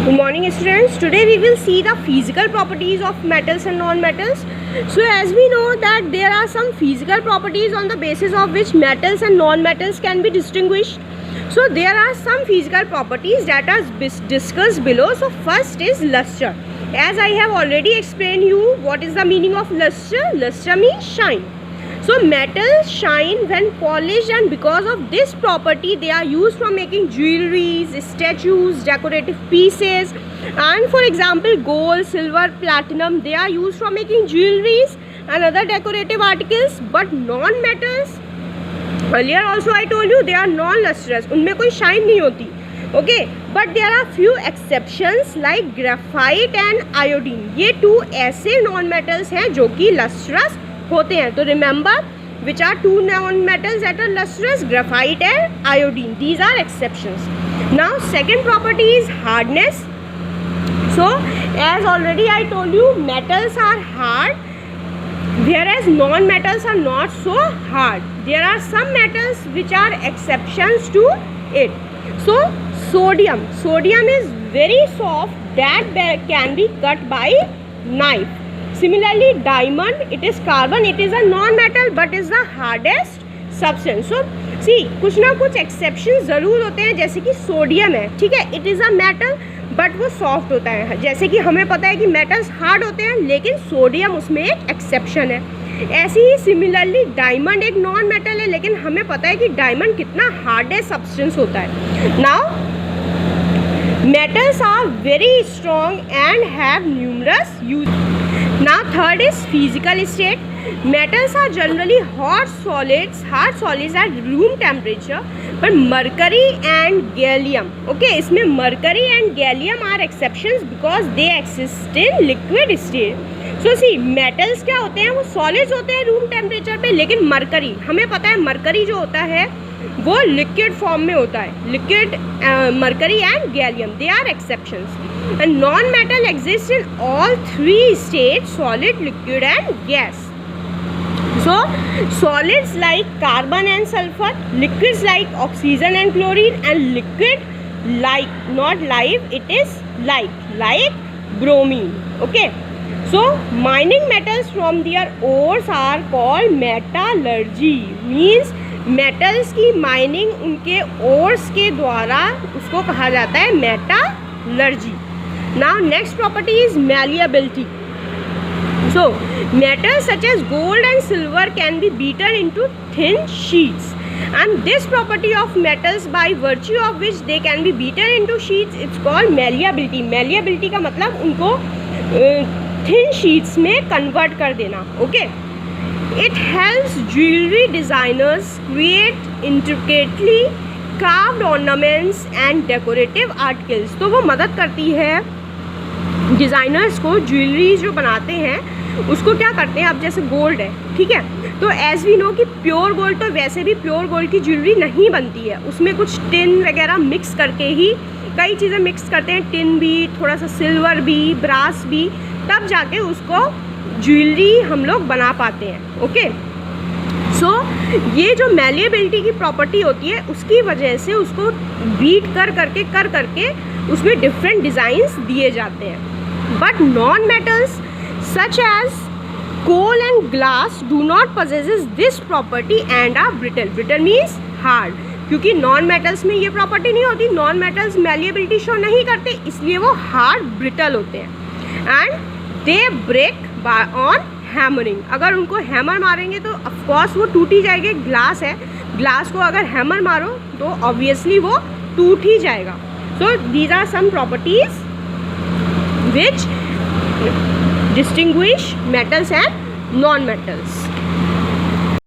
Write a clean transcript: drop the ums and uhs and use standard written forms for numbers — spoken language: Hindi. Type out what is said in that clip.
Good morning students. Today we will see the physical properties of metals and non-metals. So as we know that there are some physical properties on the basis of which metals and non-metals can be distinguished. So there are some physical properties that are discussed below. So first is luster. As I have already explained you what is the meaning of luster. Luster means shine. So metals shine when polished, and because of this property they are used for making jewelries, statues, decorative pieces, and for example gold, silver, platinum, they are used for making jewelries and other decorative articles. But non-metals, earlier also I told you, they are non-lustrous, उनमें कोई shine नहीं होती. Okay, but there are few exceptions like graphite and iodine. ये two ऐसे non-metals हैं जो कि lustrous होते हैं. तो remember which are two non metals that are lustrous, graphite and iodine. These are exceptions. Now second property is hardness. So as already I told you, metals are hard whereas non-metals are not so hard. There are some metals which are exceptions to it. So sodium is very soft that can be cut by knife. Similarly diamond, it is carbon, it is a non-metal but is the hardest substance. So see, कुछ ना कुछ exceptions ज़रूर होते हैं. जैसे कि सोडियम है, ठीक है, it is a metal but वो सॉफ्ट होता है. जैसे कि हमें पता है कि मेटल्स हार्ड होते हैं लेकिन सोडियम उसमें एक एक्सेप्शन है. ऐसे ही सिमिलरली डायमंड एक नॉन मेटल है लेकिन हमें पता है कि डायमंड कितना हार्डेस्ट सब्सटेंस होता है. Now metals are very strong and have numerous uses. Now third is physical state. Metals are generally hot solids. Hard solids are room temperature, but mercury and gallium, okay, इसमें mercury and gallium are exceptions because they exist in liquid state. So see, metals क्या होते हैं, वो solids होते हैं room temperature पे, लेकिन mercury, हमें पता है mercury जो होता है वो लिक्विड फॉर्म में होता है. Liquid mercury and gallium, they are exceptions. And non metal exist in all three state, solid, liquid and gas. So solids like carbon and sulphur, liquids like oxygen and chlorine, and liquid like not live, it is like bromine. Okay, so mining metals from their ores are called metallurgy. means metals की माइनिंग उनके ओर्स के द्वारा उसको कहा जाता है metallurgy. Now next property is malleability. So metals such as gold and silver can be beaten into thin sheets, and this property of metals by virtue of which they can be beaten into sheets, it's called malleability. Malleability का मतलब उनको थिन शीट्स में कन्वर्ट कर देना. Okay, It helps jewelry designers create intricately carved ornaments and decorative articles. तो वो मदद करती है डिज़ाइनर्स को. ज्वेलरी जो बनाते हैं उसको क्या करते हैं, अब जैसे गोल्ड है, ठीक है, तो एज वी नो कि प्योर गोल्ड, तो वैसे भी प्योर गोल्ड की ज्वेलरी नहीं बनती है, उसमें कुछ टिन वगैरह मिक्स करके ही, कई चीज़ें मिक्स करते हैं, टिन भी, थोड़ा सा सिल्वर भी, ब्रास भी, तब जाके उसको ज्वेलरी हम लोग बना पाते हैं. ओके, सो ये जो मैलिएबिलिटी की प्रॉपर्टी होती है उसकी वजह से उसको बीट कर करके उसमें डिफरेंट डिज़ाइंस दिए जाते हैं. But non metals such as coal and glass do not possesses this property and are brittle. Brittle means hard, क्योंकि नॉन मेटल्स में ये प्रॉपर्टी नहीं होती. नॉन मेटल्स मैलिएबिलिटी शो नहीं करते, इसलिए वो हार्ड ब्रिटल होते हैं. And they break on hammering. अगर उनको हैमर मारेंगे तो ऑफकोर्स वो टूट ही जाएंगे. ग्लास है, ग्लास को अगर हैमर मारो तो ऑब्वियसली वो टूट ही जाएगा. So these are some properties which distinguish metals and non metals.